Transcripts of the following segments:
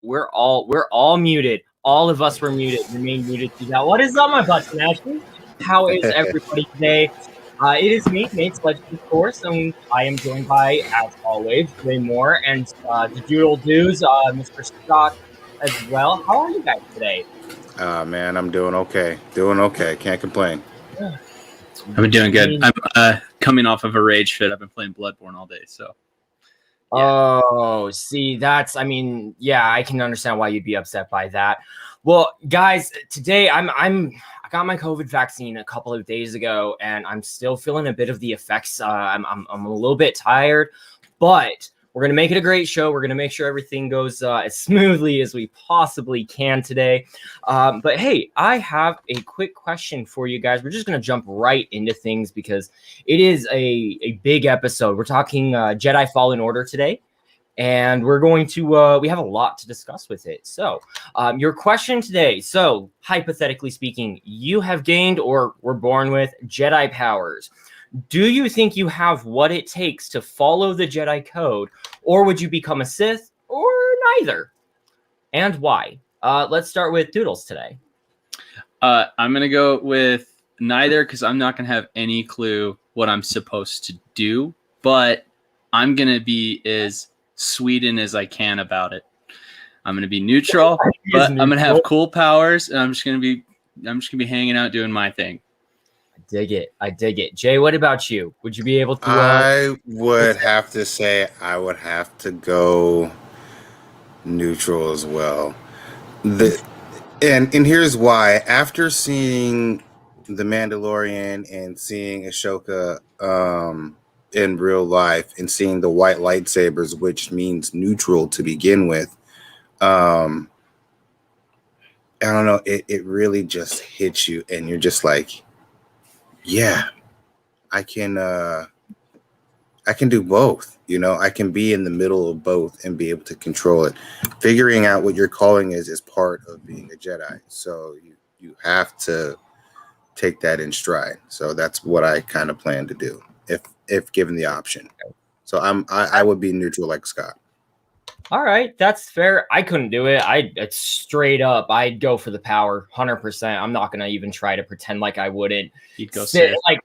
we're all muted. All of us were muted. Remain muted to that. What is up, my button Ashley? How is everybody today? It is me, Nateslegend, of course, and I am joined by, as always, Way More and the Doodle Doos, Mr. Scott as well. How are you guys today? Man, I'm doing okay. Can't complain. I've been doing good. I'm coming off of a rage fit. I've been playing Bloodborne all day, so. Yeah. Oh, see, I can understand why you'd be upset by that. Well, guys, today I got my COVID vaccine a couple of days ago, and I'm still feeling a bit of the effects. I'm a little bit tired, but we're gonna make it a great show. We're gonna make sure everything goes as smoothly as we possibly can today. But hey, I have a quick question for you guys. We're just gonna jump right into things because it is a big episode. We're talking Jedi Fallen Order today. And we're going to, we have a lot to discuss with it. So your question today. So hypothetically speaking, you have gained or were born with Jedi powers. Do you think you have what it takes to follow the Jedi code, or would you become a Sith, or neither? And why? Let's start with Doodles today. I'm going to go with neither because I'm not going to have any clue what I'm supposed to do, but I'm going to be as Sweden as I can about it. I'm going to be neutral, but I'm going to have cool powers, and I'm just going to be hanging out doing my thing. I dig it. Jay, what about you? Would you be able to? I would have to say I would have to go neutral as well. And here's why. After seeing The Mandalorian and seeing Ahsoka in real life and seeing the white lightsabers, which means neutral to begin with, I don't know. It really just hits you, and you're just like, yeah, I can do both. You know, I can be in the middle of both and be able to control it. Figuring out what your calling is part of being a Jedi. So you have to take that in stride. So that's what I kind of plan to do if given the option. So I would be neutral like Scott. All right, that's fair. I couldn't do it. It's straight up. I'd go for the power, 100%. I'm not gonna even try to pretend like I wouldn't. You'd go Sith. Like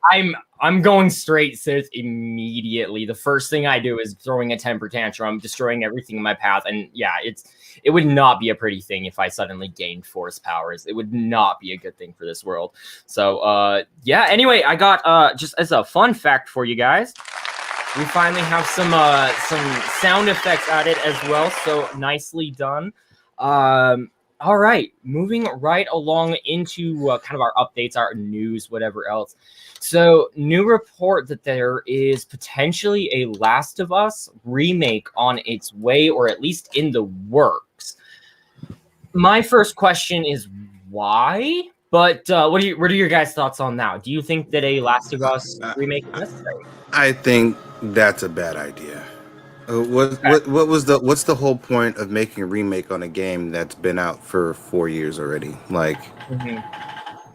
I'm going straight Sith immediately. The first thing I do is throwing a temper tantrum, destroying everything in my path, and yeah, it would not be a pretty thing if I suddenly gained Force powers. It would not be a good thing for this world. So yeah. Anyway, I got just as a fun fact for you guys. We finally have some sound effects added as well, so nicely done. All right, moving right along into kind of our updates, our news, whatever else. So, new report that there is potentially a Last of Us remake on its way, or at least in the works. My first question is why? But what are your guys' thoughts on that? Do you think that a Last of Us remake is necessary? I think that's a bad idea. What's the whole point of making a remake on a game that's been out for 4 years already? Like,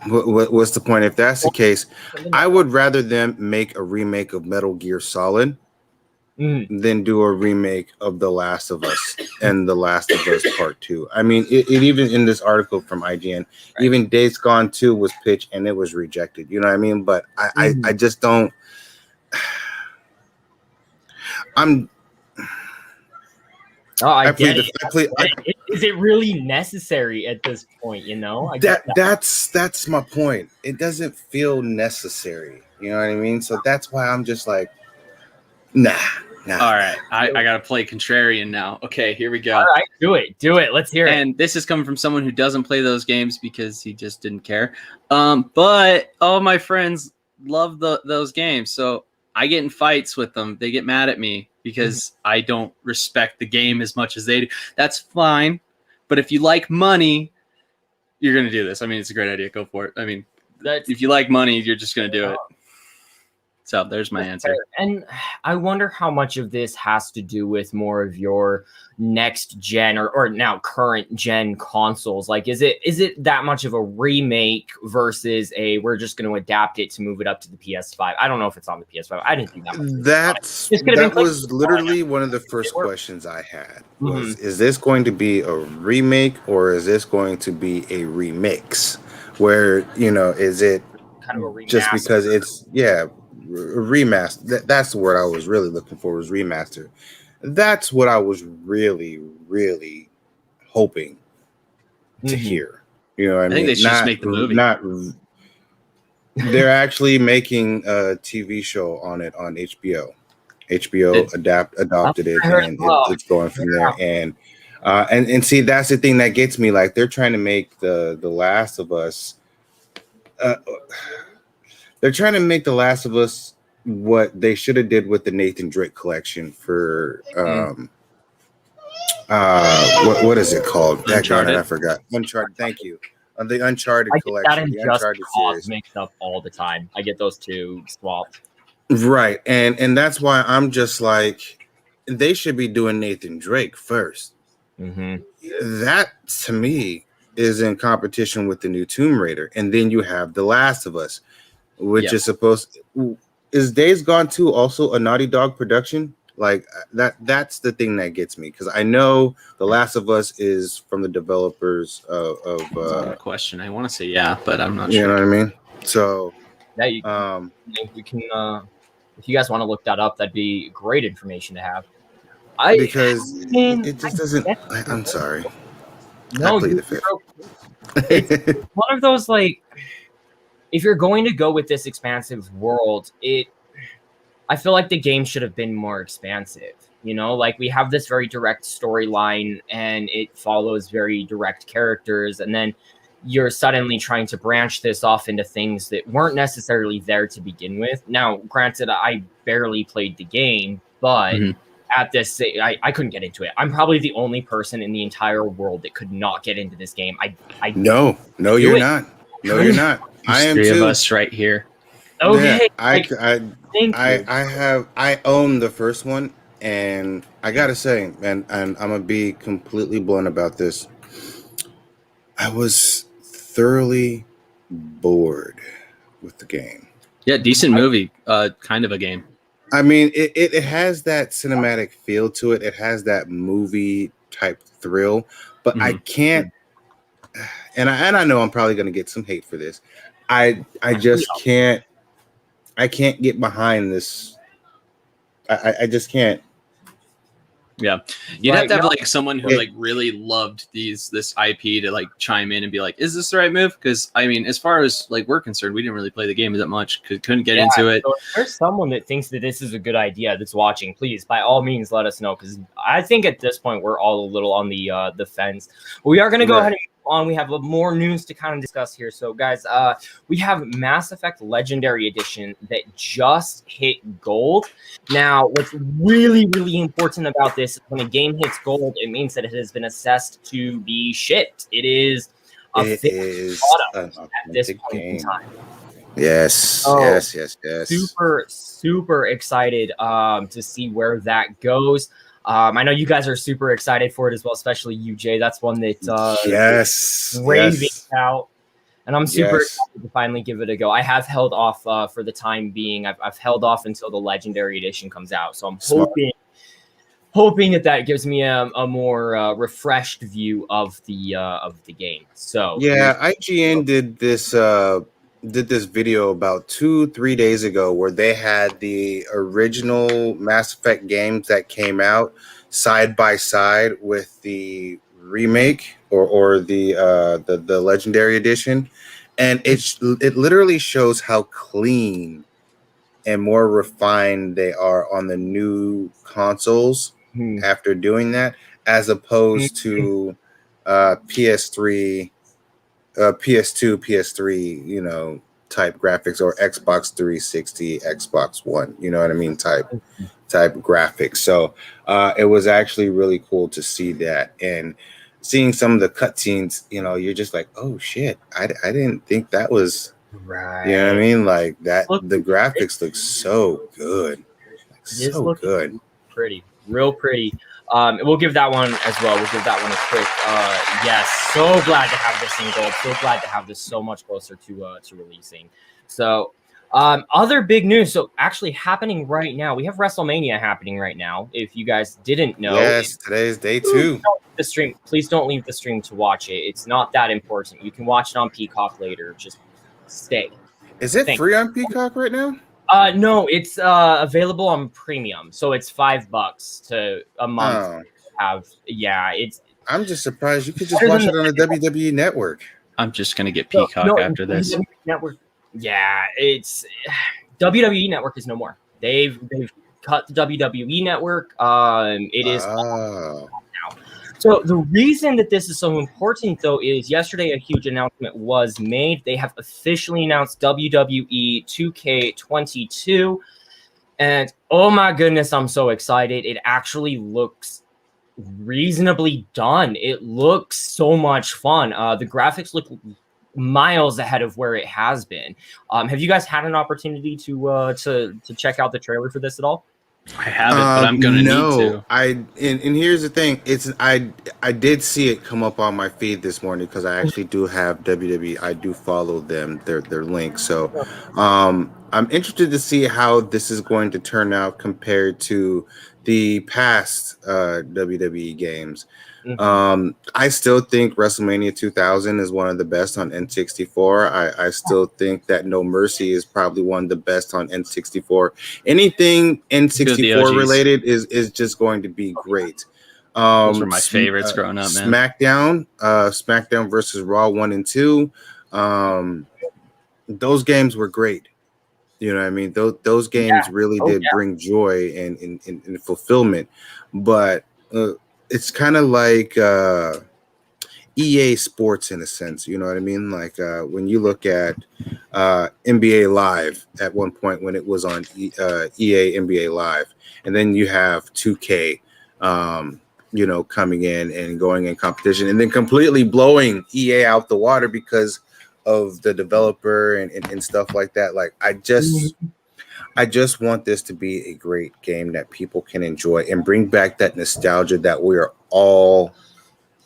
what's the point? If that's the case, I would rather them make a remake of Metal Gear Solid than do a remake of The Last of Us and The Last of Us Part 2. I mean, it even in this article from IGN, even Days Gone 2 was pitched and it was rejected. You know what I mean? But I just don't. Is it really necessary at this point? You know, that's my point. It doesn't feel necessary. You know what I mean? So that's why I'm just like, nah. All right, I gotta play contrarian now. Okay, here we go. All right, do it. Let's hear it. And this is coming from someone who doesn't play those games because he just didn't care. But all my friends love those games, so I get in fights with them. They get mad at me because I don't respect the game as much as they do. That's fine. But if you like money, you're going to do this. I mean, it's a great idea. Go for it. I mean, if you like money, you're just going to do it. So there's my answer. And I wonder how much of this has to do with more of your next gen or now current gen consoles. Like, is it that much of a remake versus we're just going to adapt it to move it up to the PS5? I don't know if it's on the PS5. I didn't think that much. That was literally one of the first questions I had was, is this going to be a remake or is this going to be a remix? Where, is it kind of a remaster? Just because it's, remaster. That's the word I was really looking for, was remaster. That's what I was really, really hoping to hear. You know what I mean? I think they should just make the movie. They're actually making a TV show on it on HBO. HBO adopted it, and it's going from there. And see, that's the thing that gets me. Like, they're trying to make the Last of Us. They're trying to make The Last of Us what they should have did with the Nathan Drake collection for what is it called? Uncharted. I forgot. Uncharted. Thank you. The Uncharted collection. That and the Just Uncharted Cause series mixed up all the time. I get those two swapped. Right, and that's why I'm just like, they should be doing Nathan Drake first. That to me is in competition with the new Tomb Raider, and then you have The Last of Us, which is is Days Gone 2 also a Naughty Dog production? Like, that's the thing that gets me, because I know The Last of Us is from the developers of question. I want to say but I'm not sure. You know what I mean? So we can if you guys want to look that up, that'd be great information to have. It just doesn't. I'm sorry. No, I plead the fifth. It's one of those, like, if you're going to go with this expansive world, I feel like the game should have been more expansive. Like, we have this very direct storyline and it follows very direct characters, and then you're suddenly trying to branch this off into things that weren't necessarily there to begin with. Now, granted, I barely played the game, but at this, I couldn't get into it. I'm probably the only person in the entire world that could not get into this game. No, you're not. No, you're not. I am three of us right here. Okay. Yeah, I own the first one, and I gotta say, and I'm gonna be completely blunt about this. I was thoroughly bored with the game. Yeah, decent movie, kind of a game. I mean, it has that cinematic feel to it. It has that movie type thrill, but I can't. And I know I'm probably going to get some hate for this. I just can't. I can't get behind this. I just can't. Yeah, you'd have to have like someone who like really loved this IP to like chime in and be like, "Is this the right move?" Because I mean, as far as like we're concerned, we didn't really play the game that much. Couldn't get into it. So if there's someone that thinks that this is a good idea that's watching, please, by all means, let us know, because I think at this point we're all a little on the fence. But we are going to go ahead and move on. We have more news to kind of discuss here. So, guys, we have Mass Effect Legendary Edition that just hit gold. Now, what's really, really important about this is when a game hits gold, it means that it has been assessed to be shipped. It is a finished product at this point in time. Yes. Super, super excited to see where that goes. I know you guys are super excited for it as well, especially you, Jay. That's one that raving out. And I'm super excited to finally give it a go. I have held off for the time being. I've held off until the Legendary Edition comes out. So I'm hoping that gives me a more refreshed view of the game. So IGN did this video about 2-3 days ago where they had the original Mass Effect games that came out side by side with the remake or the Legendary Edition, and it literally shows how clean and more refined they are on the new consoles after doing that, as opposed to PS3, PS2, PS3, type graphics, or Xbox 360, Xbox One, you know what I mean, type graphics. So it was actually really cool to see that, and seeing some of the cutscenes, you're just like, oh shit, I didn't think that was Right. You know what I mean? Like that, the graphics look so good. Like, so good. Pretty, real pretty. We'll give that one as well. We'll give that one a quick yes. So glad to have this in gold. So glad to have this so much closer to releasing. So other big news. So actually happening right now, we have WrestleMania happening right now. If you guys didn't know, Yes, today's day 2. The stream, please don't leave the stream to watch it. It's not that important. You can watch it on Peacock later. Just stay. Is it free on Peacock right now? No, it's available on premium, so it's $5 to a month. Have it's. I'm just surprised you could just watch it on the WWE Network. I'm just gonna get Peacock after this. Network. Yeah, it's WWE Network is no more. They've cut the WWE Network. It is now. So the reason that this is so important, though, is yesterday a huge announcement was made. They have officially announced WWE 2K22. And oh my goodness, I'm so excited. It actually looks reasonably done. It looks so much fun. The graphics look miles ahead of where it has been. Have you guys had an opportunity to check out the trailer for this at all? I haven't, but I'm gonna need to. And here's the thing: I did see it come up on my feed this morning because I actually do have WWE. I do follow them, their link. So, I'm interested to see how this is going to turn out compared to the past WWE games. I still think WrestleMania 2000 is one of the best on N64. I still think that No Mercy is probably one of the best on N64. Anything N64 related is just going to be great. Those were my favorites growing up, man. SmackDown versus Raw 1 and 2. Those games were great. You know what I mean? Those games really did bring joy and fulfillment. But it's kind of like EA Sports in a sense, you know what I mean? Like when you look at NBA Live at one point when it was on EA NBA Live, and then you have 2K, coming in and going in competition, and then completely blowing EA out the water because of the developer and stuff like that. Like I just want this to be a great game that people can enjoy and bring back that nostalgia that we are all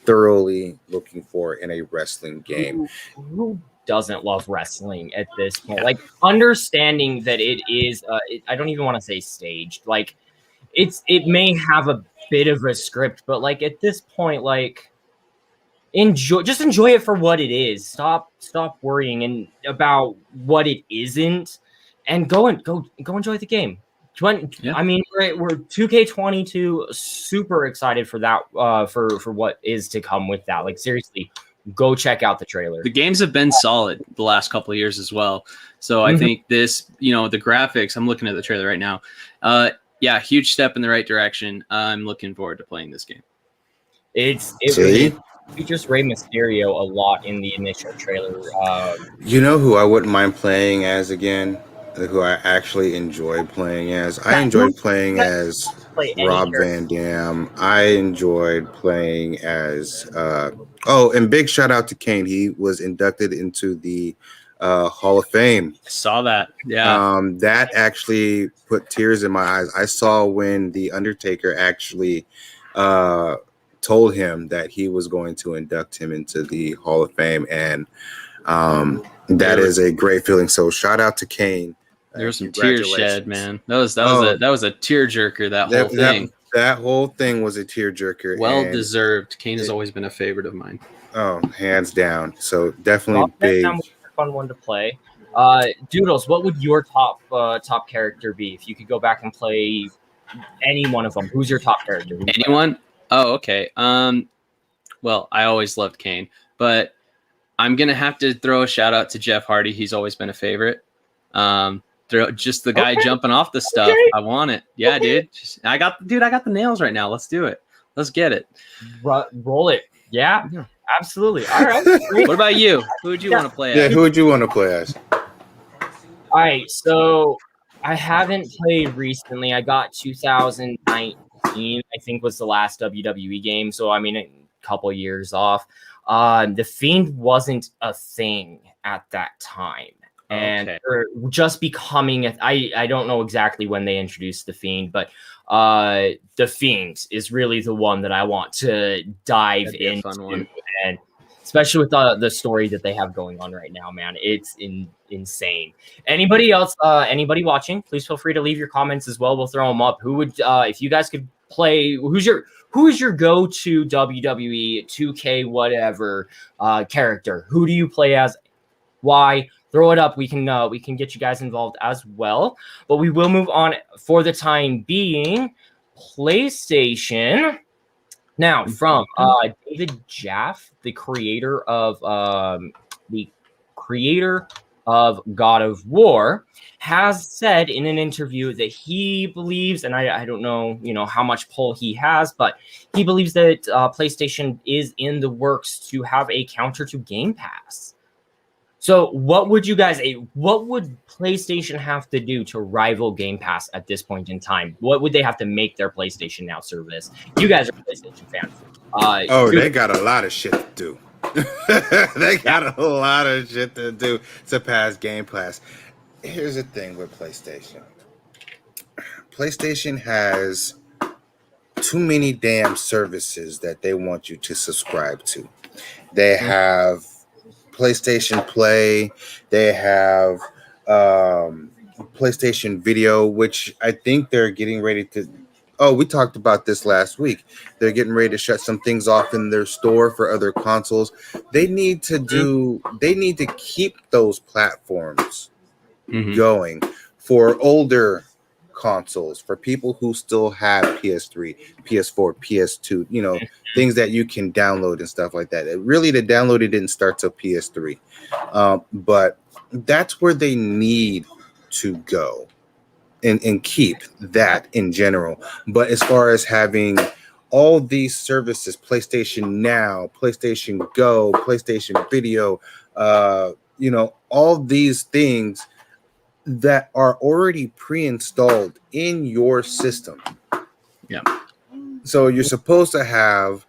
thoroughly looking for in a wrestling game. Who doesn't love wrestling at this point? Like understanding that it is, I don't even want to say staged. Like it may have a bit of a script, but like at this point, like enjoy it for what it is. Stop worrying about what it isn't. And go enjoy the game. I mean, we're 2K22. Super excited for that. For what is to come with that. Like seriously, go check out the trailer. The games have been solid the last couple of years as well. So I think this, the graphics. I'm looking at the trailer right now. Huge step in the right direction. I'm looking forward to playing this game. It features Rey Mysterio a lot in the initial trailer. You know who I wouldn't mind playing as again? Who I actually enjoyed playing as. I enjoyed playing as Rob Van Dam. I enjoyed playing as and big shout out to Kane. He was inducted into the Hall of Fame. I saw that. Yeah. That actually put tears in my eyes. I saw when the Undertaker actually told him that he was going to induct him into the Hall of Fame, and that is a great feeling. So shout out to Kane. There was some tears shed, man. That was a tearjerker. That whole thing was a tearjerker. Well deserved. Kane has always been a favorite of mine. Oh, hands down. So definitely big. Fun one to play. Doodles, what would your top character be if you could go back and play any one of them? Who's your top character? Anyone? Oh, okay. Well, I always loved Kane, but I'm gonna have to throw a shout out to Jeff Hardy. He's always been a favorite. Just the guy jumping off the stuff. Okay. I want it. Yeah, dude. I got the nails right now. Let's do it. Let's get it. Roll it. Yeah, absolutely. All right. What about you? Who would you want to play as? Yeah, who would you want to play as? All right. So I haven't played recently. I got 2019, I think, was the last WWE game. So, I mean, a couple years off. The Fiend wasn't a thing at that time. and Okay. they're just becoming. I don't know exactly when they introduced the Fiend, but the Fiend is really the one that I want to dive That'd be a into, fun one. and especially with the story that they have going on right now, man, it's insane. Anybody else? Anybody watching? Please feel free to leave your comments as well. We'll throw them up. Who would, if you guys could play? Who is your go-to WWE 2K whatever character? Who do you play as? Why? Throw it up. We can get you guys involved as well. But we will move on for the time being. PlayStation. Now, from David Jaff, the creator of God of War, has said in an interview that he believes, and I don't know, how much pull he has, but he believes that PlayStation is in the works to have a counter to Game Pass. So what would PlayStation have to do to rival Game Pass at this point in time? What would they have to make their PlayStation Now service? You guys are PlayStation fans. They got a lot of shit to do. They got a lot of shit to do to pass Game Pass. Here's the thing with PlayStation. PlayStation has too many damn services that they want you to subscribe to. They have PlayStation Play, they have PlayStation Video, which I think they're getting ready to. Oh, we talked about this last week. They're getting ready to shut some things off in their store for other consoles. They need to keep those platforms going for older consoles, for people who still have PS3, PS4, PS2, things that you can download and stuff like that. Really, the downloading didn't start till PS3, but that's where they need to go and keep that in general. But as far as having all these services, PlayStation Now, PlayStation Go, PlayStation Video, all these things that are already pre-installed in your system. Yeah. So you're supposed to have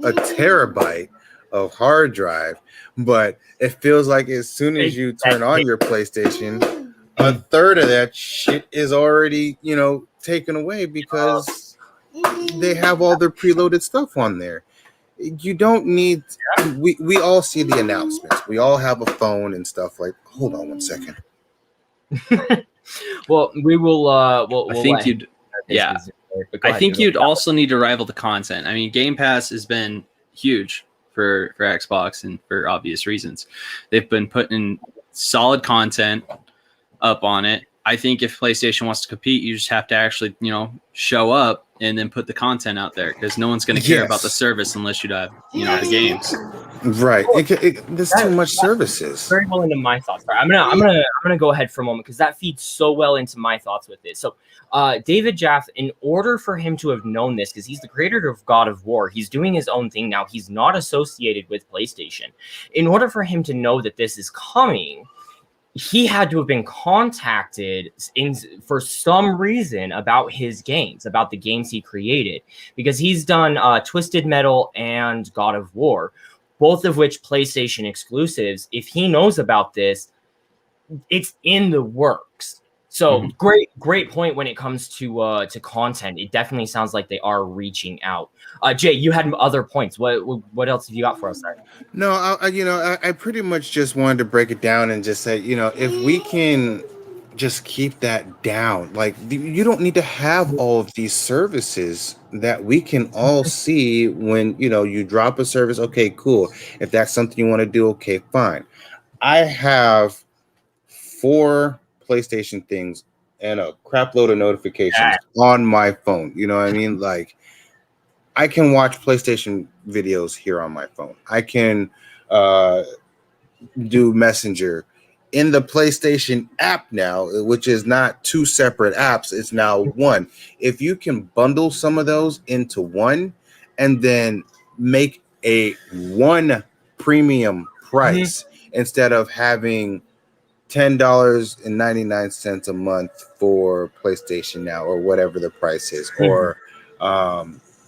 a terabyte of hard drive, but it feels like as soon as you turn on your PlayStation, a third of that shit is already, taken away because they have all their preloaded stuff on there. You don't need. We all see the announcements. We all have a phone and stuff like. Hold on one second. Well, we will. I think you'd. Yeah, I think you'd also need to rival the content. I mean, Game Pass has been huge for Xbox, and for obvious reasons. They've been putting solid content up on it. I think if PlayStation wants to compete, you just have to actually, show up and then put the content out there, because no one's going to care about the service unless you have, the games. Right. There's too much services. Very well into my thoughts. I'm gonna go ahead for a moment because that feeds so well into my thoughts with this. So, David Jaff, in order for him to have known this, because he's the creator of God of War, he's doing his own thing now. He's not associated with PlayStation. In order for him to know that this is coming, he had to have been contacted for some reason about his games, about the games he created, because he's done Twisted Metal and God of War, both of which PlayStation exclusives. If he knows about this, it's in the works. So great point when it comes to content. It definitely sounds like they are reaching out. Jay, you had other points. What else have you got for us there? No, I pretty much just wanted to break it down and just say, if we can just keep that down, like you don't need to have all of these services that we can all see when, you drop a service. Okay, cool. If that's something you want to do, okay, fine. I have 4 PlayStation things and a crap load of notifications on my phone. You know what I mean? Like, I can watch PlayStation videos here on my phone. I can do Messenger in the PlayStation app now, which is not 2 separate apps. It's now one. If you can bundle some of those into one and then make a one premium price instead of having $10.99 a month for PlayStation Now, or whatever the price is, or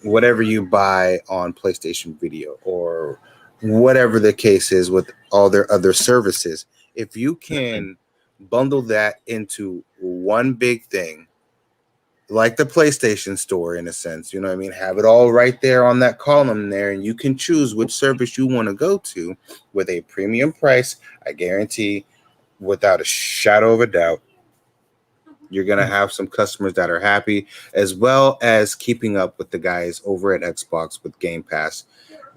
whatever you buy on PlayStation Video, or whatever the case is with all their other services. if you can bundle that into one big thing, like the PlayStation Store in a sense, you know what I mean? Have it all right there on that column there, and you can choose which service you want to go to with a premium price. I guarantee, without a shadow of a doubt, you're going to have some customers that are happy, as well as keeping up with the guys over at Xbox with Game Pass.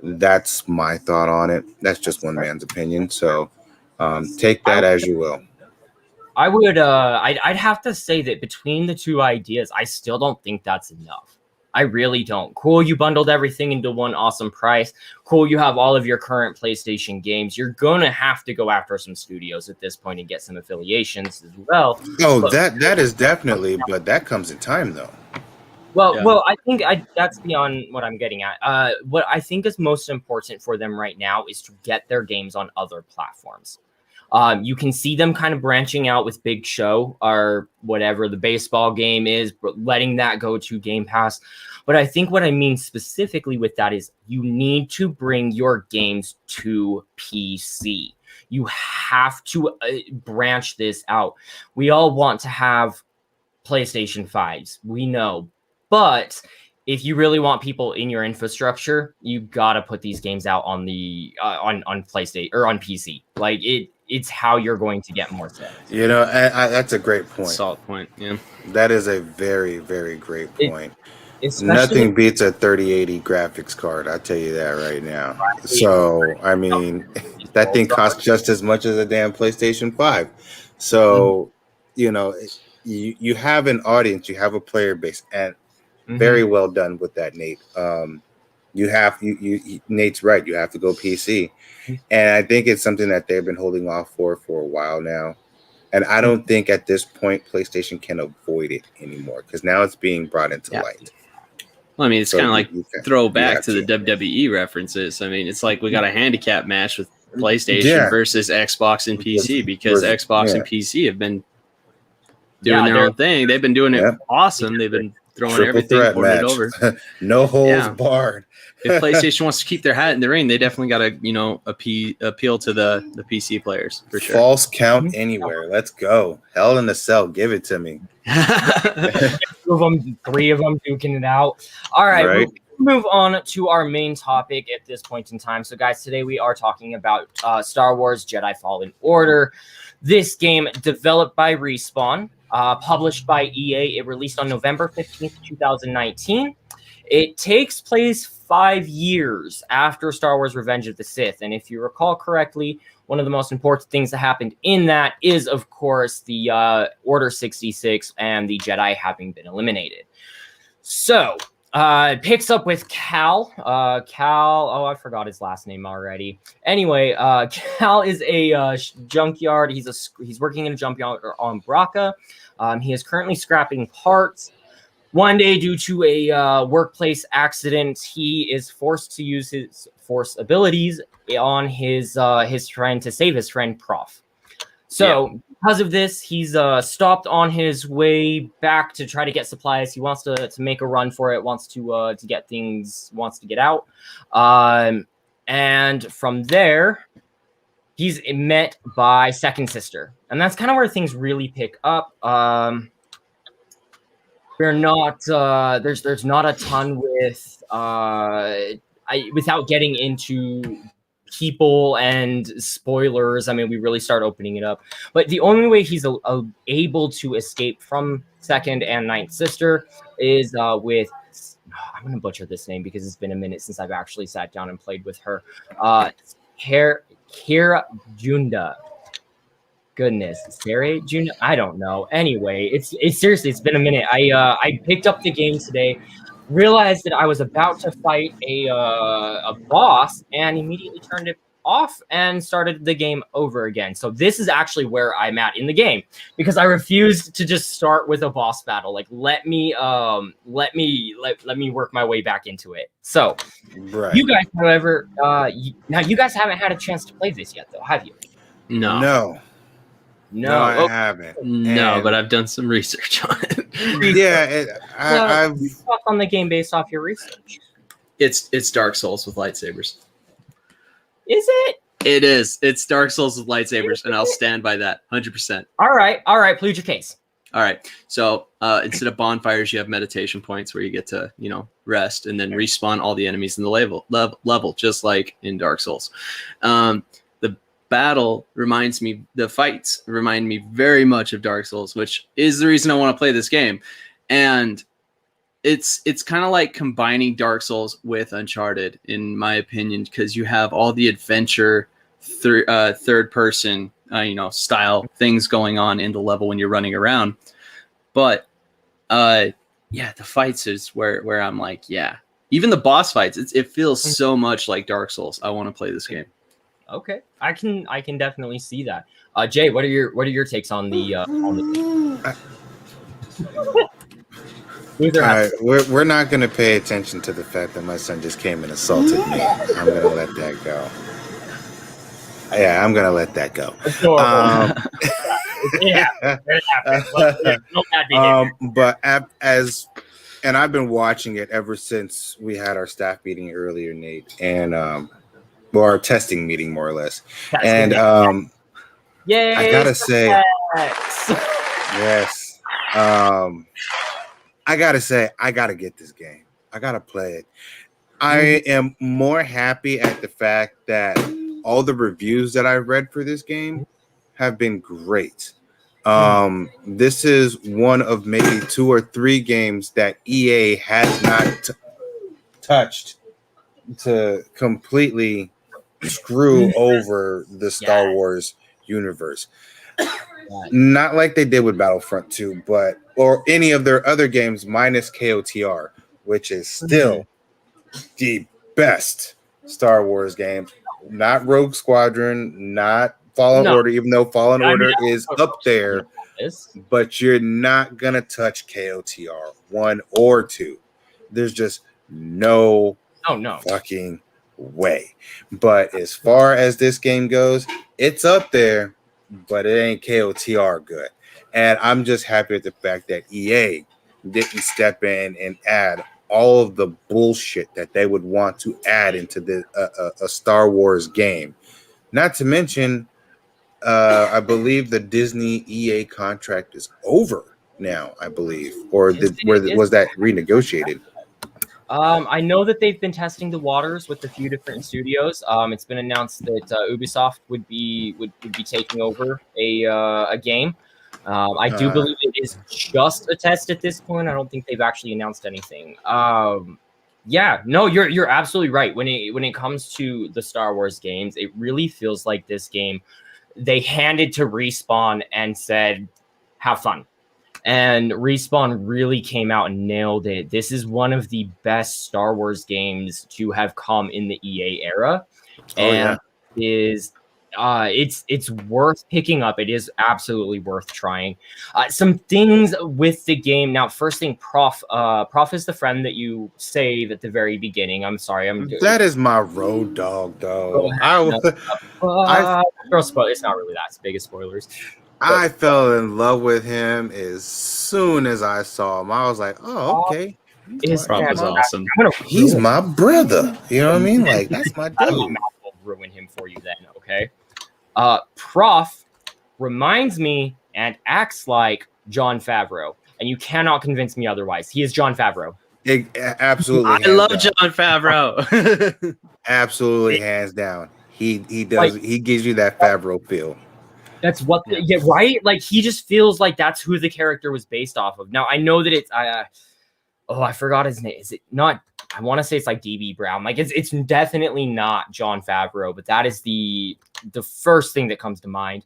That's my thought on it. That's just one man's opinion. So take that as you will. I would, I'd have to say that between the two ideas, I still don't think that's enough. I really don't. Cool, you bundled everything into one awesome price. Cool, you have all of your current PlayStation games. You're gonna have to go after some studios at this point and get some affiliations as well. Oh, but that is definitely, but that comes in time though. Well, I think that's beyond what I'm getting at. What I think is most important for them right now is to get their games on other platforms. You can see them kind of branching out with Big Show or whatever the baseball game is, but letting that go to Game Pass. But I think what I mean specifically with that is you need to bring your games to PC. You have to branch this out. We all want to have PlayStation 5s. We know. But if you really want people in your infrastructure, you got to put these games out on the on PlayStation or on PC. Like it's how you're going to get more sales. You know, that's a great point. Solid point. Yeah, that is a very, very great point. Nothing beats a 3080 graphics card. I'll tell you that right now. So, I mean, that thing costs just as much as a damn PlayStation 5. So, you know, you have an audience, you have a player base, and very well done with that, Nate. Nate's right. You have to go PC. And I think it's something that they've been holding off for a while now. And I don't think at this point PlayStation can avoid it anymore because now it's being brought into light. Well, I mean, it's kind of like throwback to the WWE references. I mean, it's like we got a handicap match with PlayStation versus Xbox and PC because Xbox and PC have been doing their own thing. They've been doing it awesome. They've been throwing everything, putting it over. No holds barred. If PlayStation wants to keep their hat in the ring, they definitely got to, appeal to the PC players for sure. False count anywhere. Let's go. Hell in a Cell. Give it to me. 2 of them, 3 of them duking it out. All right. We'll move on to our main topic at this point in time. So, guys, today we are talking about Star Wars Jedi Fallen Order. This game developed by Respawn, published by EA. It released on November 15th, 2019. It takes place 5 years after Star Wars Revenge of the Sith. And if you recall correctly, one of the most important things that happened in that is, of course, the Order 66 and the Jedi having been eliminated. So it picks up with Cal. I forgot his last name already. Anyway, Cal is a junkyard. He's working in a junkyard on Braca. He is currently scrapping parts. One day, due to a workplace accident, he is forced to use his Force abilities on his friend to save his friend Prof. So, because of this, he's stopped on his way back to try to get supplies. He wants to make a run for it. Wants to get things. Wants to get out. And from there, he's met by Second Sister, and that's kind of where things really pick up. We're not there's not a ton with without getting into people and spoilers. I mean, we really start opening it up, but the only way he's able to escape from Second and Ninth Sister is with I'm gonna butcher this name because it's been a minute since I've actually sat down and played with her. Kira Junda. Goodness, Sarah June. I don't know. Anyway, it's seriously, it's been a minute. I picked up the game today, realized that I was about to fight a boss, and immediately turned it off and started the game over again. So this is actually where I'm at in the game because I refused to just start with a boss battle. Like let me work my way back into it. So you guys, however, now you guys haven't had a chance to play this yet, though, have you? No. No, I haven't. No, but I've done some research on it. I've thoughts on the game based off your research. It's Dark Souls with lightsabers. Is it? It is. It's Dark Souls with lightsabers, and I'll stand by that 100%. All right. Plead your case. All right. So instead of bonfires, you have meditation points where you get to, rest and then respawn all the enemies in the level, just like in Dark Souls. The battle the fights remind me very much of Dark Souls, which is the reason I want to play this game. And it's kind of like combining Dark Souls with Uncharted, in my opinion, because you have all the adventure third person style things going on in the level when you're running around. But the fights is where I'm like, yeah, even the boss fights, it feels so much like Dark Souls. I want to play this game. Okay, I can definitely see that. Jay, what are your takes on the All right, we're not going to pay attention to the fact that my son just came and assaulted me. I'm going to let that go. Yeah, I'm going to let that go. But and I've been watching it ever since we had our staff meeting earlier, Nate, and our testing meeting, more or less. And yay, I gotta say, yes. I gotta say, I gotta get this game. I gotta play it. I am more happy at the fact that all the reviews that I've read for this game have been great. This is one of maybe 2 or 3 games that EA has not touched to completely screw over the Star Wars universe. Not like they did with Battlefront 2, or any of their other games minus KOTR, which is still the best Star Wars game. Not Rogue Squadron, not Fallen Order, even though Fallen Order is up there, but you're not gonna touch KOTR 1 or 2. There's just no fucking way. But as far as this game goes, it's up there, but it ain't KOTR good. And I'm just happy with the fact that EA didn't step in and add all of the bullshit that they would want to add into a Star Wars game. Not to mention, I believe the Disney EA contract is over now, I believe. Or was that renegotiated? I know that they've been testing the waters with a few different studios. It's been announced that Ubisoft would be taking over a game. I do believe it is just a test at this point. I don't think they've actually announced anything. You're absolutely right. When it comes to the Star Wars games, it really feels like this game they handed to Respawn and said, "Have fun." And Respawn really came out and nailed it. This is one of the best Star Wars games to have come in the EA era, it's worth picking up. It is absolutely worth trying. Some things with the game. Now, first thing, Prof is the friend that you save at the very beginning. I'm sorry, that is my road dog, though. It's not really that big of spoilers. I fell in love with him as soon as I saw him. I was like, "Oh, okay." His Prof is awesome. He's my brother. You know what I mean? Like, that's my dude. I will ruin him for you then, okay? Prof reminds me and acts like Jon Favreau, and you cannot convince me otherwise. He is Jon Favreau. Absolutely. I love Jon Favreau. Absolutely, hands down. He does. Like, he gives you that Favreau feel. That's what, right? Like, he just feels like that's who the character was based off of. Now, I know that it's, I forgot his name. Is it not? I want to say it's like DB Brown. Like, it's definitely not Jon Favreau, but that is the first thing that comes to mind.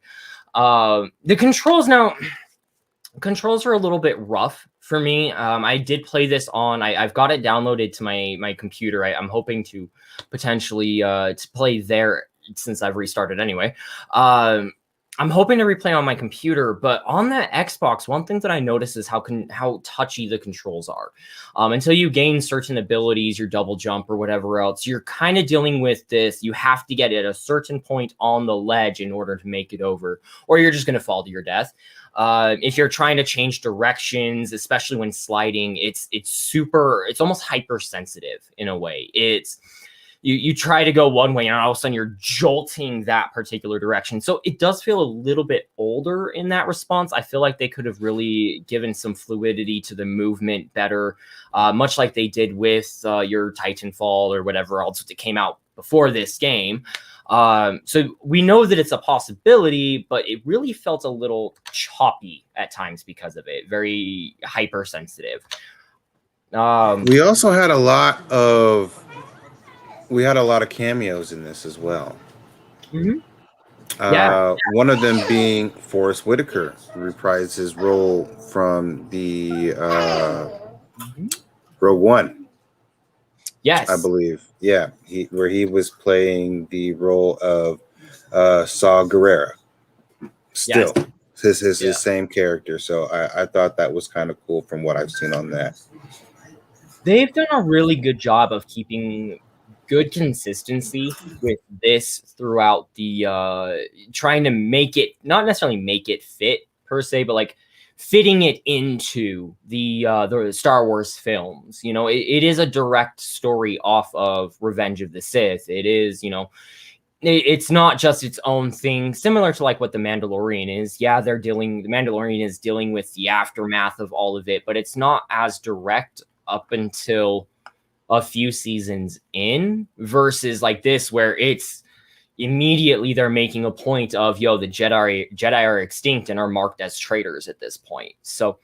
The controls are a little bit rough for me. I did play this on, I've got it downloaded to my computer. I'm hoping to potentially to play there since I've restarted anyway. I'm hoping to replay on my computer, but on that Xbox, one thing that I notice is how touchy the controls are. Until you gain certain abilities, your double jump or whatever else, you're kind of dealing with this. You have to get at a certain point on the ledge in order to make it over, or you're just going to fall to your death. If you're trying to change directions, especially when sliding, it's almost hypersensitive in a way. you try to go one way and all of a sudden you're jolting that particular direction. So it does feel a little bit older in that response. I feel like they could have really given some fluidity to the movement better, much like they did with your Titanfall or whatever else that came out before this game. So we know that it's a possibility, but it really felt a little choppy at times because of it. Very hypersensitive. We also had a lot of cameos in this as well. Mm-hmm. One of them being Forrest Whitaker, who reprised his role from the Rogue One. Yes, I believe. Yeah, where he was playing the role of Saw Gerrera. Still, yes. his same character. So I thought that was kind of cool from what I've seen on that. They've done a really good job of keeping good consistency with this throughout the trying to make it, not necessarily make it fit per se, but like fitting it into the Star Wars films. You know, it is a direct story off of Revenge of the Sith. It is, you know, it's not just its own thing, similar to like what The Mandalorian is. Yeah, the Mandalorian is dealing with the aftermath of all of it, but it's not as direct up until a few seasons in, versus like this where it's immediately they're making a point of, yo, the Jedi are extinct and are marked as traitors at this point. So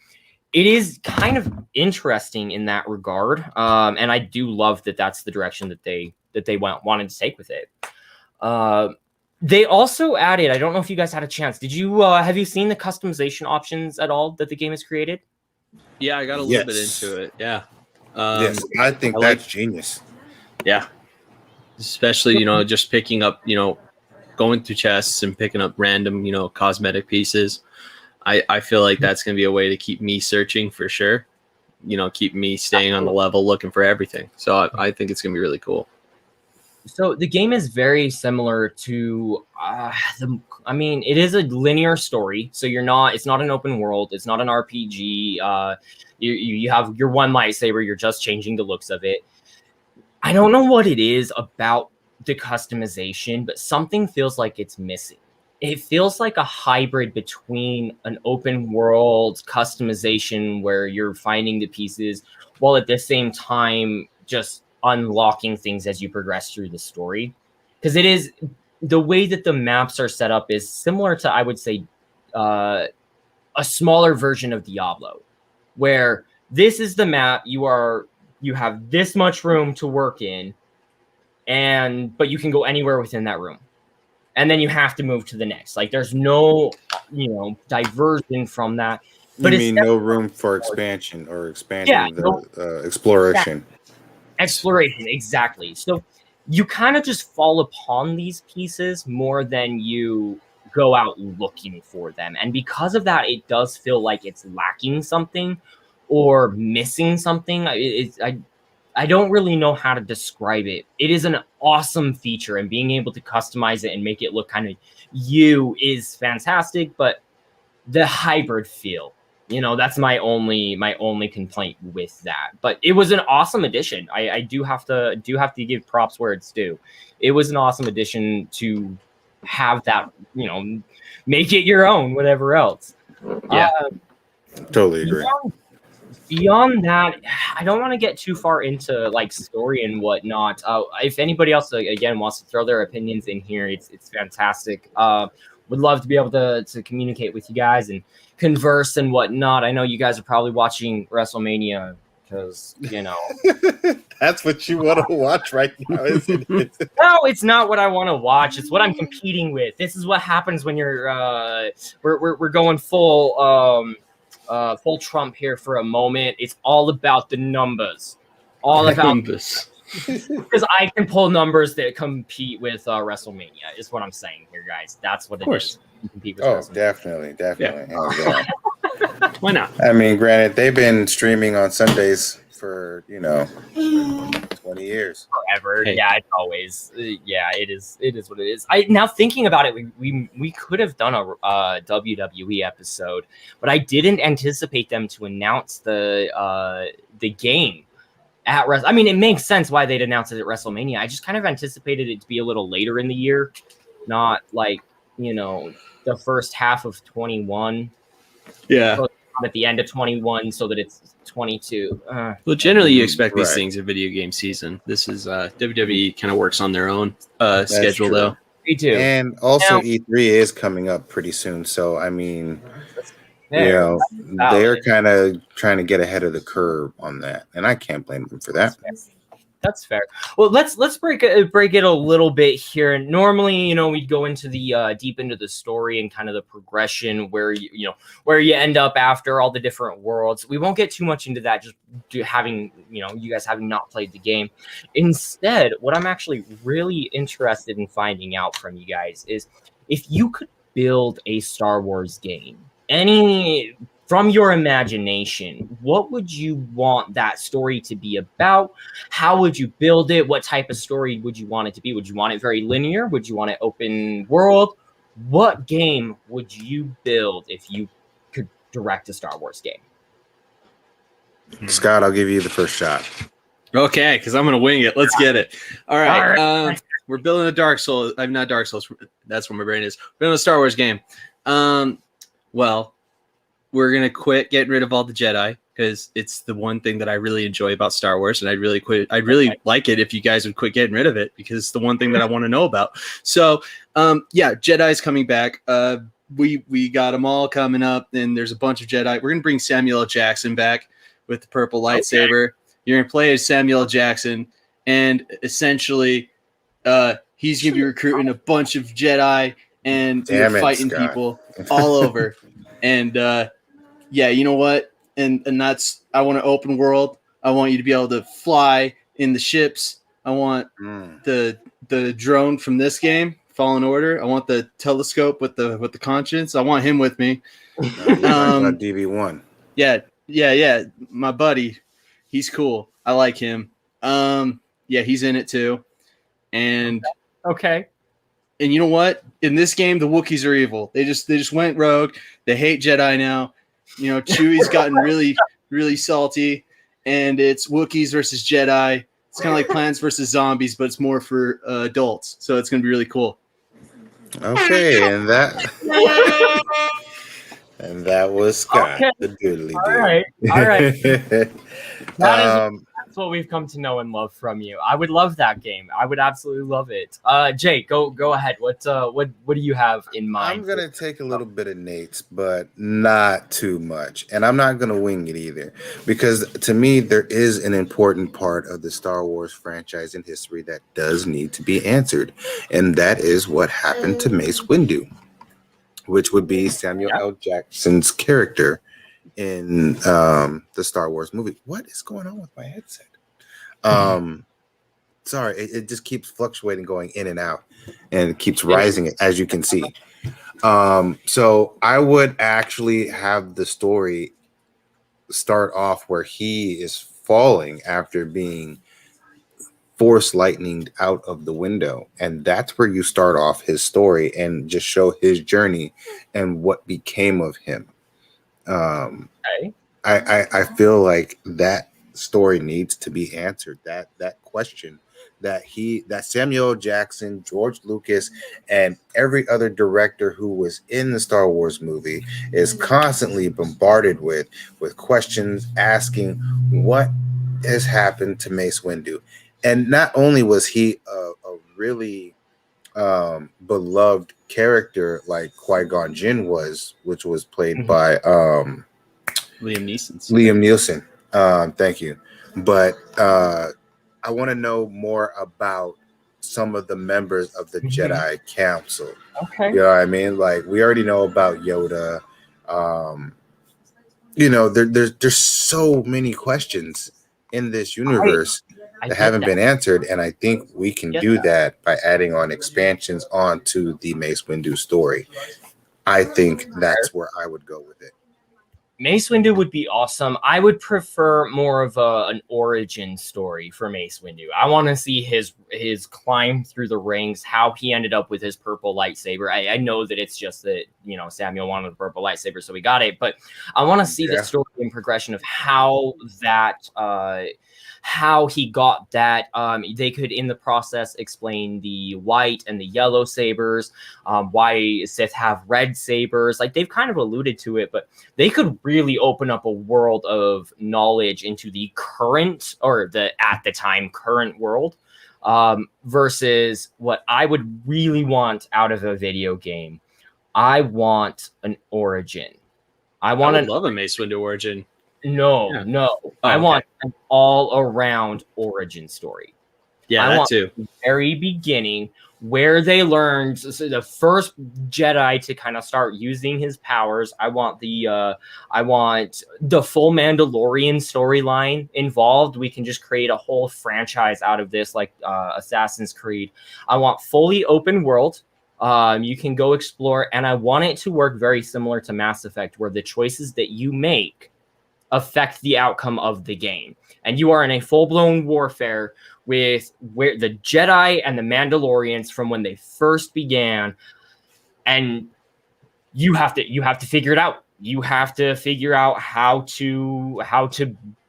it is kind of interesting in that regard, and I do love that that's the direction that they wanted to take with it. They also added, I don't know if you guys had a chance, did you have you seen the customization options at all that the game has created? Yeah, I got a little bit into it. Yeah. Yes, I think that's genius. Yeah. Especially, you know, just picking up, you know, going through chests and picking up random, you know, cosmetic pieces. I feel like that's going to be a way to keep me searching for sure. You know, keep me staying on the level, looking for everything. So I think it's going to be really cool. So the game is very similar to, it is a linear story. So it's not an open world. It's not an RPG. You have your one lightsaber. You're just changing the looks of it. I don't know what it is about the customization, but something feels like it's missing. It feels like a hybrid between an open world customization where you're finding the pieces while at the same time just unlocking things as you progress through the story. Because it is, the way that the maps are set up is similar to, I would say, a smaller version of Diablo, where this is the map, you have this much room to work in, but you can go anywhere within that room. And then you have to move to the next. Like there's no, you know, diversion from that. But you mean no room for expansion or expanding exploration? Exploration, exactly. So you kind of just fall upon these pieces more than you go out looking for them. And because of that, it does feel like it's lacking something or missing something. I don't really know how to describe it. It is an awesome feature, and being able to customize it and make it look kind of you is fantastic, but the hybrid feel, you know, that's my only complaint with that. But it was an awesome addition. I do have to give props where it's due. It was an awesome addition to have that, you know, make it your own, whatever else. Yeah. Totally agree. Beyond that, I don't want to get too far into like story and whatnot. If anybody else again wants to throw their opinions in here, it's fantastic. Would love to be able to communicate with you guys and converse and whatnot. I know you guys are probably watching WrestleMania because, you know, that's what you want to watch right now, isn't it? No, it's not what I want to watch. It's what I'm competing with. This is what happens when you're we're going full Trump here for a moment. It's all about the numbers. All about numbers. Because I can pull numbers that compete with WrestleMania, is what I'm saying here, guys. That's what it is. Compete with definitely. Yeah. Why not? I mean, granted, they've been streaming on Sundays for 20 years. Forever. Hey. Yeah, it's always. Yeah, it is what it is. Now thinking about it, we could have done a WWE episode, but I didn't anticipate them to announce the game at I mean, it makes sense why they'd announce it at WrestleMania. I just kind of anticipated it to be a little later in the year, not like, the first half of 21. Yeah. So at the end of 21 so that it's 22. Well, generally you expect these things in video game season. This is WWE kind of works on their own schedule, though. They do. And also E3 is coming up pretty soon. So, I mean, they're kind of trying to get ahead of the curve on that. And I can't blame them for that. That's fair. Well, let's break it a little bit here. Normally, we'd go into the deep into the story and kind of the progression where where you end up after all the different worlds. We won't get too much into that, just having you guys having not played the game. Instead, what I'm actually really interested in finding out from you guys is if you could build a Star Wars game, from your imagination, what would you want that story to be about? How would you build it? What type of story would you want it to be? Would you want it very linear? Would you want it open world? What game would you build if you could direct a Star Wars game? Scott, I'll give you the first shot. Okay, because I'm going to wing it. Let's get it. All right. We're building a Dark Souls. I'm not Dark Souls. That's where my brain is. We're building a Star Wars game. Well, we're going to quit getting rid of all the Jedi because it's the one thing that I really enjoy about Star Wars. And I'd really like it if you guys would quit getting rid of it because it's the one thing that I want to know about. So, Jedi's coming back. We got them all coming up. And there's a bunch of Jedi. We're going to bring Samuel L. Jackson back with the purple lightsaber. Okay. You're going to play as Samuel L. Jackson. And essentially, he's going to be recruiting a bunch of Jedi and fighting people all over. And, you know what? And that's, I want an open world. I want you to be able to fly in the ships. I want the drone from this game, Fallen Order. I want the telescope with the conscience. I want him with me. DB1. Yeah. My buddy, he's cool. I like him. He's in it too. And okay. And you know what? In this game, the Wookiees are evil. They just went rogue. They hate Jedi now. Chewie's gotten really, really salty, and it's Wookiees versus Jedi. It's kind of like Plants versus Zombies, but it's more for adults. So it's going to be really cool. Okay, and that was Scott, the doodly dude. All right. That's what we've come to know and love from you. I would love that game. I would absolutely love it. Jay, go ahead. What do you have in mind? I'm gonna take a little bit of Nate's, but not too much. And I'm not gonna wing it either, because to me there is an important part of the Star Wars franchise in history that does need to be answered, and that is what happened to Mace Windu, which would be Samuel L. Jackson's character in the Star Wars movie. What is going on with my headset? Sorry, it just keeps fluctuating, going in and out, and it keeps rising, as you can see. So I would actually have the story start off where he is falling after being force lightninged out of the window, and that's where you start off his story and just show his journey and what became of him. I feel like that story needs to be answered. That question that Samuel Jackson, George Lucas, and every other director who was in the Star Wars movie is constantly bombarded with questions, asking what has happened to Mace Windu. And not only was he a really beloved character like Qui-Gon Jinn was, which was played by Liam Neeson. Liam Neeson. Thank you. But I want to know more about some of the members of the Jedi Council. Okay. You know what I mean? Like, we already know about Yoda. There's so many questions in this universe that haven't been answered, and I think we can do that by adding on expansions onto the Mace Windu story. I think that's where I would go with it. Mace Windu would be awesome. I would prefer more of an origin story for Mace Windu. I want to see his climb through the ranks, how he ended up with his purple lightsaber. I know that it's just that, you know, Samuel wanted the purple lightsaber, so we got it. But I want to see the story and progression of how that how he got that. They could, in the process, explain the white and the yellow sabers, why Sith have red sabers. Like, they've kind of alluded to it, but they could really open up a world of knowledge into the current, or the at the time current world, versus what I would really want out of a video game. I want an origin. I would love a Mace Windu origin. No. I want an all-around origin story. Yeah, that too. The very beginning, where they learned, so the first Jedi to kind of start using his powers. I want the full Mandalorian storyline involved. We can just create a whole franchise out of this, like Assassin's Creed. I want fully open world. You can go explore, and I want it to work very similar to Mass Effect, where the choices that you make affect the outcome of the game, and you are in a full-blown warfare with where the Jedi and the Mandalorians from when they first began, and you have to figure it out. You have to figure out how to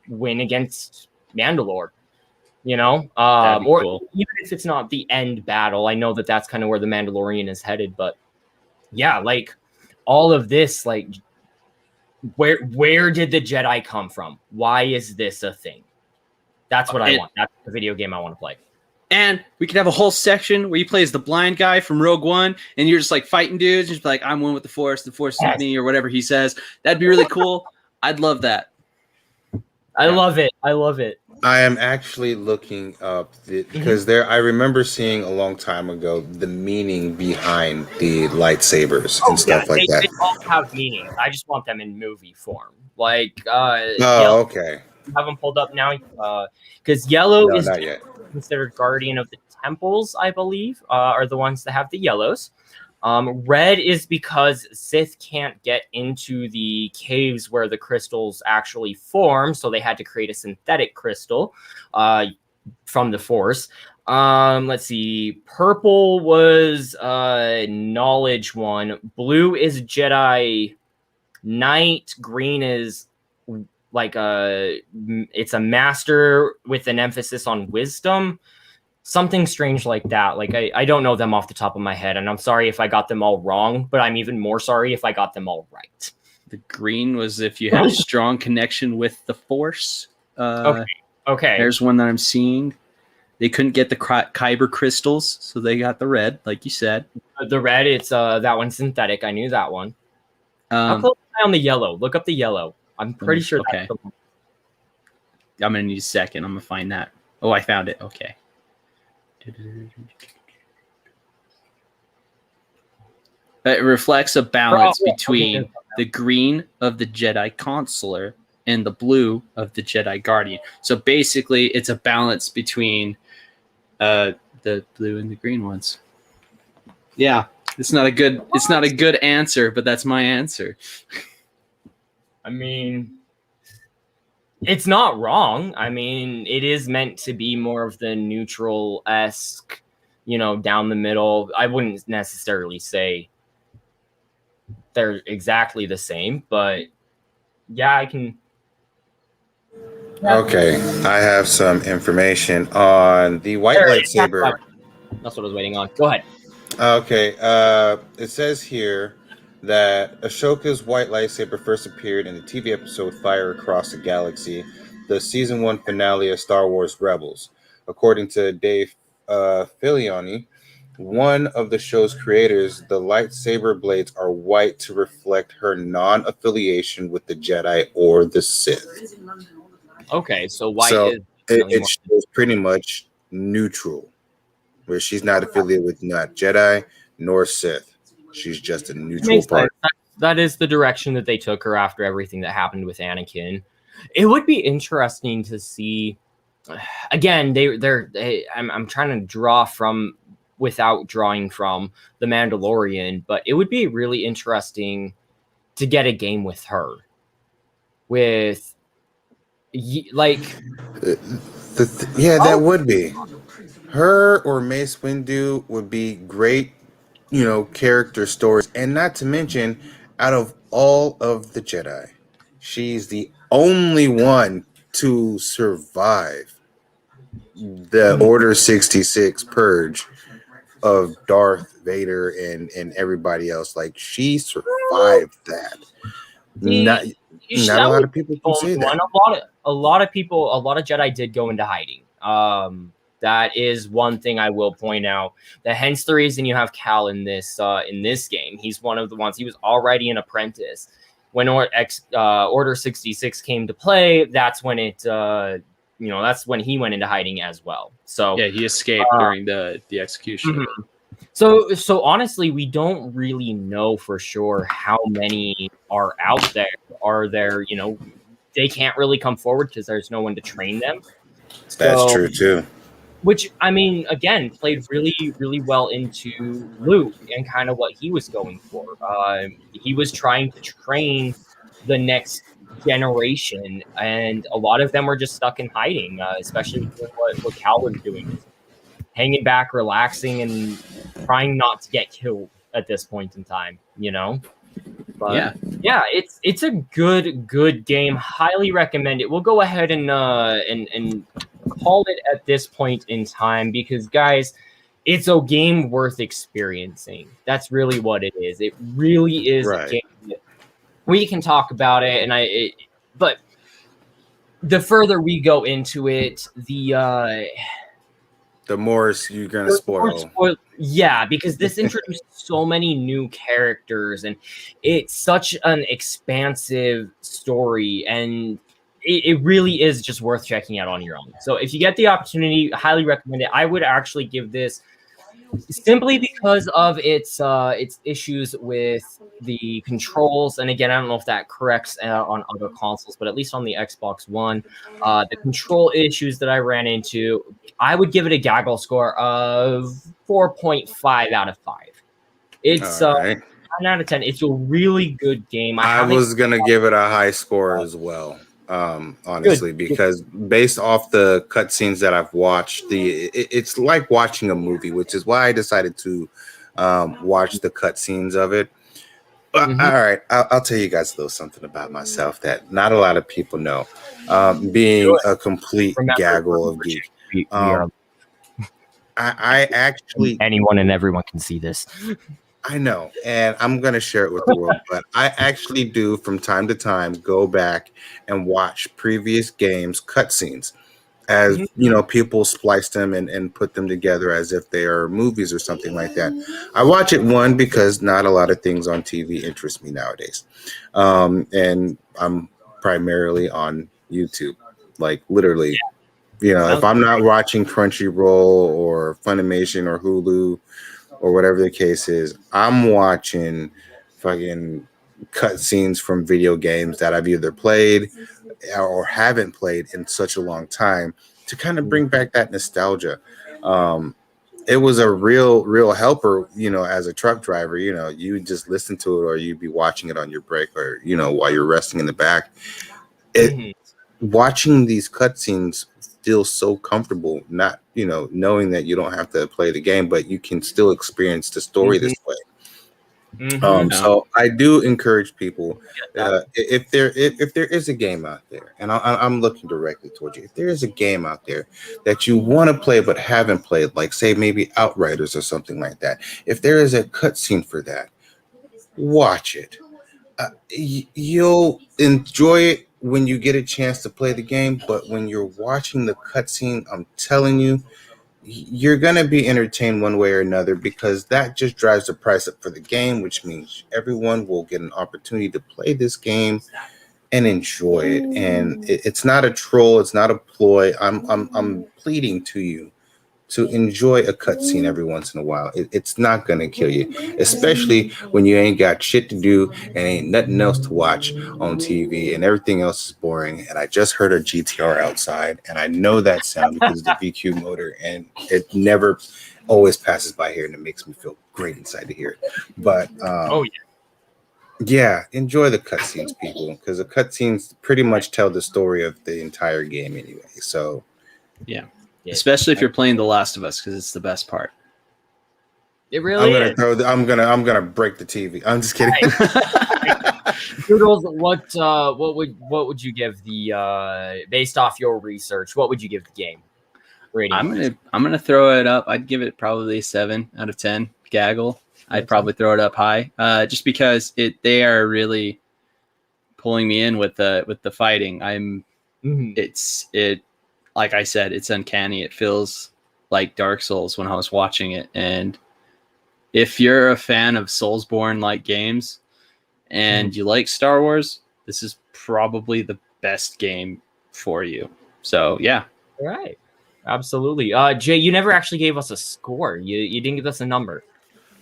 win against Mandalore, you know, or cool. Even if it's not the end battle. I know that that's kind of where the Mandalorian is headed, but yeah, like all of this, like where did the Jedi come from? Why is this a thing? That's what I want. That's the video game I want to play. And we could have a whole section where you play as the blind guy from Rogue One, and you're just like fighting dudes, just like, I'm one with the Force is me, or whatever he says. That'd be really cool. I'd love that. I love it. I am actually looking up because I remember seeing a long time ago the meaning behind the lightsabers and stuff like that. They all have meaning. I just want them in movie form. Like, okay. Have them pulled up now, because yellow is not yet considered guardian of the temples, I believe, are the ones that have the yellows. Red is because Sith can't get into the caves where the crystals actually form, so they had to create a synthetic crystal from the Force. Let's see. Purple was knowledge one. Blue is Jedi Knight. Green is like it's a master with an emphasis on wisdom. Something strange like that. Like, I don't know them off the top of my head, and I'm sorry if I got them all wrong, but I'm even more sorry if I got them all right. The green was if you had a strong connection with the Force. Okay. There's one that I'm seeing. They couldn't get the kyber crystals, so they got the red, like you said. The red, it's that one's synthetic. I knew that one. I'll close an eye on the yellow. Look up the yellow. I'm pretty sure that's the one. I'm going to need a second. I'm going to find that. Oh, I found it. Okay. It reflects a balance between the green of the Jedi Consular and the blue of the Jedi Guardian. So basically, it's a balance between the blue and the green ones. Yeah, it's not a good answer, but that's my answer. I mean, it's not wrong. I mean, it is meant to be more of the neutral-esque, you know, down the middle. I wouldn't necessarily say they're exactly the same, but yeah, I can. Okay, I have some information on the white lightsaber. That's what I was waiting on. Go ahead. Okay, it says here that Ashoka's white lightsaber first appeared in the TV episode Fire Across the Galaxy, the season 1 finale of Star Wars Rebels. According to Dave Filoni, one of the show's creators, the lightsaber blades are white to reflect her non-affiliation with the Jedi or the Sith. Okay, so white is it shows pretty much neutral, where she's not affiliated with not Jedi nor Sith. She's just a neutral part. That is the direction that they took her after everything that happened with Anakin. It would be interesting to see. Again, I'm trying to draw from without drawing from the Mandalorian, but it would be really interesting to get a game with her. with like That would be her or Mace Windu would be great, character stories, and not to mention, out of all of the Jedi, she's the only one to survive the Order 66 purge of Darth Vader and everybody else. Like, she survived that. Not not a lot of people can say that. A lot of people, a lot of Jedi did go into hiding. That is one thing I will point out. That hence the reason you have Cal in this game. He's one of the ones. He was already an apprentice when Order 66 came to play. That's when that's when he went into hiding as well. So yeah, he escaped during the execution. Mm-hmm. So honestly, we don't really know for sure how many are out there. Are there, they can't really come forward because there's no one to train them. That's true too. Which, I mean, again, played really, really well into Luke and kind of what he was going for. He was trying to train the next generation, and a lot of them were just stuck in hiding, especially with what Cal was doing. Hanging back, relaxing, and trying not to get killed at this point in time, But yeah, it's a good game. Highly recommend it. We'll go ahead and call it at this point in time because, guys, it's a game worth experiencing. That's really what it is. It really is a game that we can talk about it, but the further we go into it, the more you're gonna spoil. Yeah, because this introduced so many new characters, and it's such an expansive story, and it really is just worth checking out on your own. So if you get the opportunity, highly recommend it. I would actually give this, simply because of its issues with the controls. And again, I don't know if that corrects on other consoles, but at least on the Xbox One, the control issues that I ran into, I would give it a Gaggle score of 4.5 out of 5. It's 9 out of 10. It's a really good game. I was gonna give it a high score as well. Honestly, because based off the cutscenes that I've watched, it's like watching a movie, which is why I decided to watch the cutscenes of it. All right, I'll tell you guys a little something about myself that not a lot of people know. Being a complete Gaggle of Geeks, I actually, anyone and everyone can see this. I know, and I'm going to share it with the world, but I actually do from time to time go back and watch previous games cutscenes as, people splice them and put them together as if they are movies or something like that. I watch it, one, because not a lot of things on TV interest me nowadays. And I'm primarily on YouTube, like literally, if I'm not watching Crunchyroll or Funimation or Hulu, or whatever the case is, I'm watching fucking cutscenes from video games that I've either played or haven't played in such a long time to kind of bring back that nostalgia. It was a real helper, as a truck driver. You just listen to it, or you'd be watching it on your break, or while you're resting in the back. Watching these cutscenes feels so comfortable, not knowing that you don't have to play the game, but you can still experience the story this way. So I do encourage people, if there is a game out there, and I'm looking directly towards you, if there is a game out there that you want to play but haven't played, like say maybe Outriders or something like that, if there is a cutscene for that, watch it. You'll enjoy it when you get a chance to play the game, but when you're watching the cutscene, I'm telling you, you're going to be entertained one way or another, because that just drives the price up for the game, which means everyone will get an opportunity to play this game and enjoy it. And it's not a troll, it's not a ploy. I'm pleading to you to enjoy a cutscene every once in a while. It's not going to kill you, especially when you ain't got shit to do and ain't nothing else to watch on TV and everything else is boring. And I just heard a GTR outside, and I know that sound because it's the VQ motor, and it never always passes by here, and it makes me feel great inside to hear it. But Yeah, enjoy the cutscenes, people, because the cutscenes pretty much tell the story of the entire game anyway. So Yeah. Especially if you're playing The Last of Us, because it's the best part. It really is. I'm gonna break the TV. I'm just kidding. Doodles, what would you give the based off your research? What would you give the game rating? I'm gonna throw it up. I'd give it probably a 7 out of 10. Gaggle. I'd probably throw it up high, just because they are really pulling me in with the fighting. It like I said, it's uncanny. It feels like Dark Souls when I was watching it. And if you're a fan of Soulsborne like games and you like Star Wars, this is probably the best game for you. So yeah. All right. Absolutely. Jay, you never actually gave us a score. You didn't give us a number.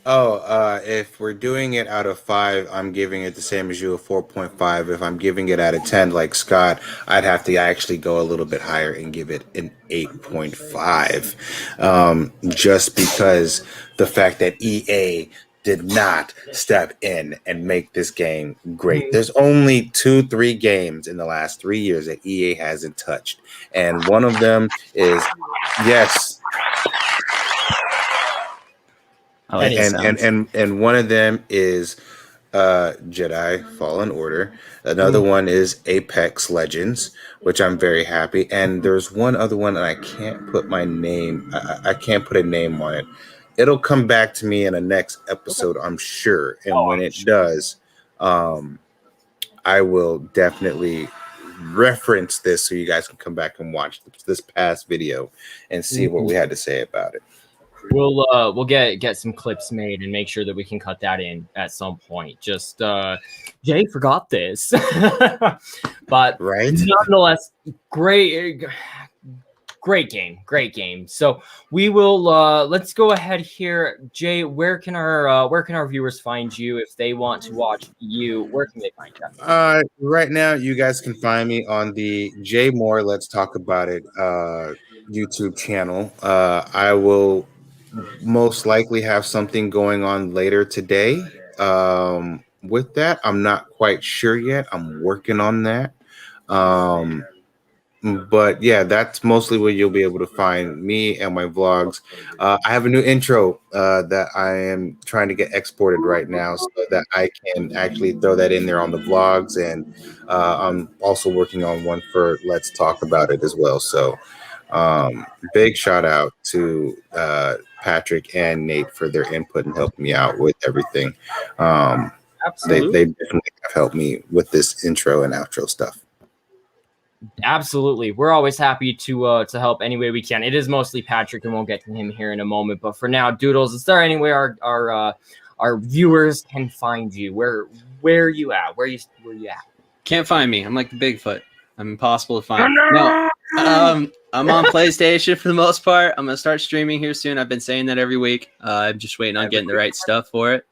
Oh, if we're doing it out of 5, I'm giving it the same as you, a 4.5. If I'm giving it out of 10, like Scott, I'd have to actually go a little bit higher and give it an 8.5. Just because the fact that EA did not step in and make this game great. There's only 2-3 games in the last 3 years that EA hasn't touched. And one of them is, yes. And one of them is Jedi Fallen Order. Another one is Apex Legends, which I'm very happy. And there's one other one, and I can't put my name. I can't put a name on it. It'll come back to me in the next episode, I'm sure. And when it does, I will definitely reference this so you guys can come back and watch this past video and see what we had to say about it. We'll get some clips made and make sure that we can cut that in at some point. Just Jay forgot this, but nonetheless, great game. So we will let's go ahead here. Jay, where can our viewers find you if they want to watch you? Where can they find you? Right now, you guys can find me on the Jay Moore Let's Talk About It YouTube channel. I will most likely have something going on later today. With that, I'm not quite sure yet. I'm working on that. But yeah, that's mostly where you'll be able to find me and my vlogs. I have a new intro that I am trying to get exported right now so that I can actually throw that in there on the vlogs. And I'm also working on one for Let's Talk About It as well. So big shout out to Patrick and Nate for their input and helping me out with everything. Absolutely. They definitely have helped me with this intro and outro stuff. Absolutely. We're always happy to help any way we can. It is mostly Patrick, and we'll get to him here in a moment. But for now, Doodles, is there any way our viewers can find you? Where are you at? Where you at? Can't find me. I'm like the Bigfoot. I'm impossible to find. No. I'm on PlayStation for the most part. I'm gonna start streaming here soon. I've been saying that every week. I'm just waiting on getting the right stuff for it.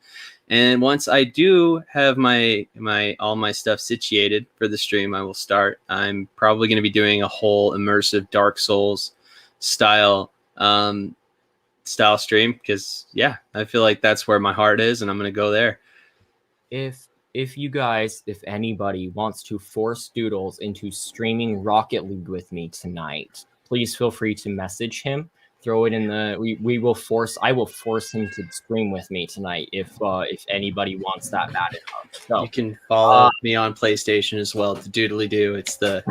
And once I do have all my stuff situated for the stream, I will start. I'm probably going to be doing a whole immersive Dark Souls style stream because I feel like that's where my heart is, and I'm going to go there. If anybody wants to force Doodles into streaming Rocket League with me tonight, please feel free to message him. Throw it in the. I will force him to stream with me tonight if anybody wants that bad enough. So you can follow me on PlayStation as well. The doodly do. It's the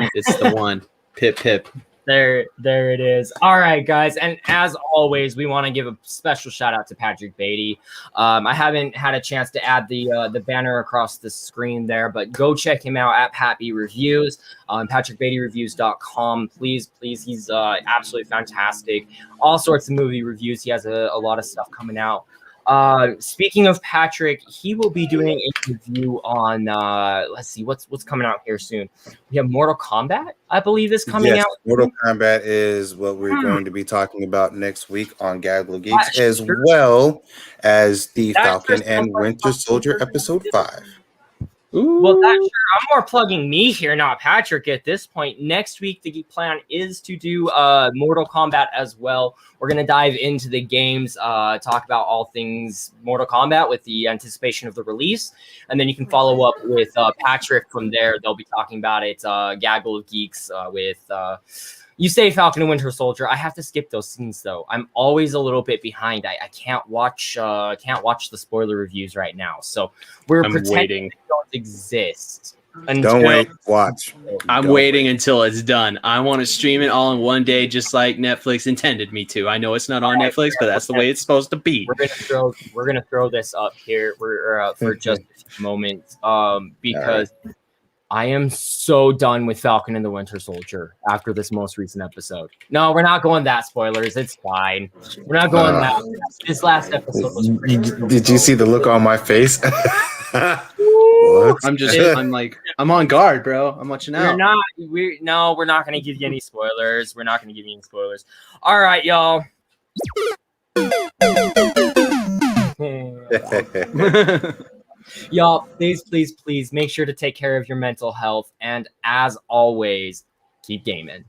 one. Pip. There it is. All right, guys. And as always, we want to give a special shout out to Patrick Beatty. I haven't had a chance to add the banner across the screen there, but go check him out at Pat B Reviews, PatrickBeattyReviews.com. Please. He's absolutely fantastic. All sorts of movie reviews. He has a lot of stuff coming out. Speaking of Patrick, he will be doing a review on let's see what's coming out here soon. We have Mortal Kombat, I believe, is coming out. Mortal Kombat is what we're going to be talking about next week on Gaggle of Geeks, well as the Falcon and Winter Soldier episode 5. Well, that's sure. I'm more plugging me here, not Patrick at this point. Next week, the plan is to do Mortal Kombat as well. We're going to dive into the games, talk about all things Mortal Kombat with the anticipation of the release. And then you can follow up with Patrick from there. They'll be talking about it, Gaggle of Geeks with... you say Falcon and Winter Soldier. I have to skip those scenes though. I'm always a little bit behind. I can't watch the spoiler reviews right now. So we're pretending they don't exist. Don't wait. Watch. I'm waiting until it's done. I want to stream it all in one day, just like Netflix intended me to. I know it's not on Netflix, but that's the way it's supposed to be. We're gonna throw this up here for just a few moments because. I am so done with Falcon and the Winter Soldier after this most recent episode. No, we're not going that spoilers. It's fine. We're not going that. This last episode was pretty Did you see the look on my face? I'm on guard, bro. I'm watching out. We're not going to give you any spoilers. We're not going to give you any spoilers. All right, y'all. Y'all, please make sure to take care of your mental health. And as always, keep gaming.